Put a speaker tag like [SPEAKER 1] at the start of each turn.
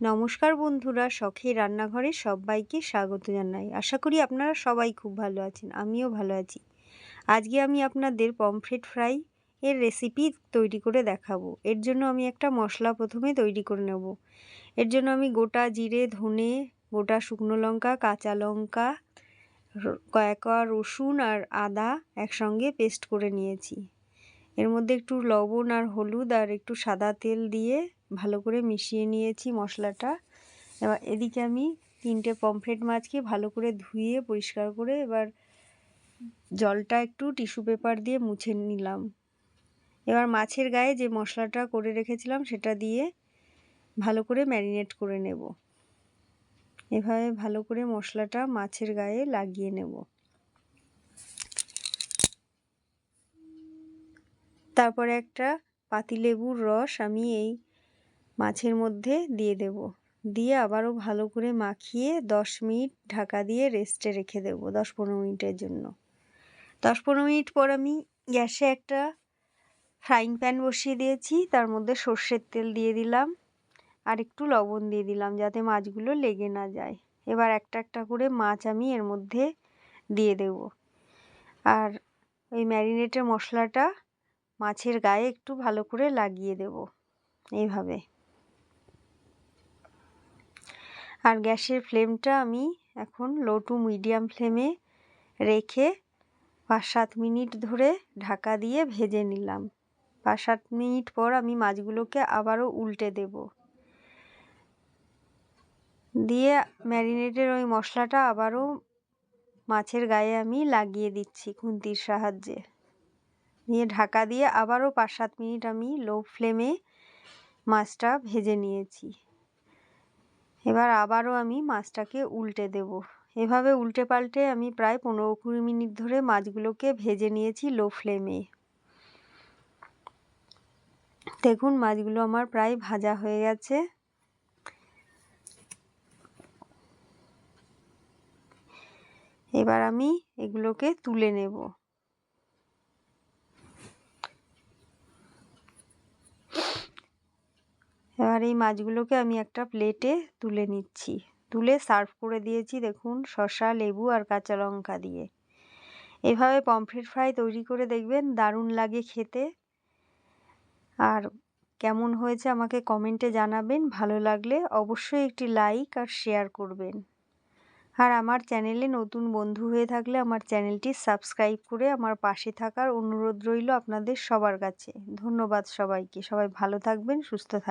[SPEAKER 1] নমস্কার বন্ধুরা, শখের রান্নাঘরে সবাইকে স্বাগত জানাই। আশা করি আপনারা সবাই খুব ভালো আছেন, আমিও ভালো আছি। আজকে আমি আপনাদের পমফ্রেট ফ্রাই এর রেসিপি তৈরি করে দেখাবো। এর জন্য আমি একটা মশলা প্রথমে তৈরি করে নেব। এর জন্য আমি গোটা জিরে, ধনে, গোটা শুকনো লঙ্কা, কাঁচা লঙ্কা, কয়েকটা রসুন আর আদা একসঙ্গে পেস্ট করে নিয়েছি। এর মধ্যে একটু লবণ আর হলুদ আর একটু সাদা তেল দিয়ে ভালো করে মিশিয়ে নিয়েছি মশলাটা। এবার এদিকে আমি 3টে পমফ্রেট মাছকে ভালো করে ধুয়ে পরিষ্কার করে এবার জলটা একটু টিস্যু পেপার দিয়ে মুছে নিলাম। এবার মাছের গায়ে যে মশলাটা করে রেখেছিলাম সেটা দিয়ে ভালো করে ম্যারিনেট করে নেব। এভাবে ভালো করে মশলাটা মাছের গায়ে লাগিয়ে নেব। তারপরে একটা পাতিলেবুর রস আমি এই মাছের মধ্যে দিয়ে দেব। দিয়ে আবারও ভালো করে মাখিয়ে 10 মিনিট ঢাকা দিয়ে রেস্টে রেখে দেব, 10-15 মিনিটের জন্য। 10-15 মিনিট পর আমি গ্যাসে একটা ফ্রাইং প্যান বসিয়ে দিয়েছি। তার মধ্যে সর্ষের তেল দিয়ে দিলাম আর একটু লবণ দিয়ে দিলাম যাতে মাছগুলো লেগে না যায়। এবার একটা একটা করে মাছ আমি এর মধ্যে দিয়ে দেব। আর ওই ম্যারিনেটের মশলাটা মাছের গায়ে একটু ভালো করে লাগিয়ে দেব এইভাবে। আর গ্যাসের ফ্লেমটা আমি এখন লো টু মিডিয়াম ফ্লেমে রেখে 5-7 মিনিট ধরে ঢাকা দিয়ে ভেজে নিলাম। 5-7 মিনিট পর আমি মাছগুলোকে আবারও উল্টে দেব। দিয়ে ম্যারিনেটের ওই মশলাটা আবারও মাছের গায়ে আমি লাগিয়ে দিচ্ছি খুন্তির সাহায্যে। দিয়ে ঢাকা দিয়ে আবারও 5-7 মিনিট আমি লো ফ্লেমে মাছটা ভেজে নিয়েছি। এবার আবারও আমি মাছটাকে উল্টে দেব। এভাবে উল্টে পাল্টে আমি প্রায় 15-20 মিনিট ধরে মাছগুলোকে ভেজে নিয়েছি লো ফ্লেমে। দেখুন মাছগুলো আমার প্রায় ভাজা হয়ে গেছে। এবার আমি এগুলোকে তুলে নেব। এবার এই মাছগুলোকে আমি একটা প্লেটে তুলে নিচ্ছি। তুলে সার্ভ করে দিয়েছি দেখুন শসা, লেবু আর কাঁচা লঙ্কা দিয়ে। এভাবে পমফ্রেট ফ্রাই তৈরি করে দেখবেন, দারুণ লাগে খেতে। আর কেমন হয়েছে আমাকে কমেন্টে জানাবেন। ভালো লাগলে অবশ্যই একটি লাইক আর শেয়ার করবেন। আর আমার চ্যানেলে নতুন বন্ধু হয়ে থাকলে আমার চ্যানেলটি সাবস্ক্রাইব করে আমার পাশে থাকার অনুরোধ রইল আপনাদের সবার কাছে। ধন্যবাদ সবাইকে। সবাই ভালো থাকবেন, সুস্থ থাকবেন।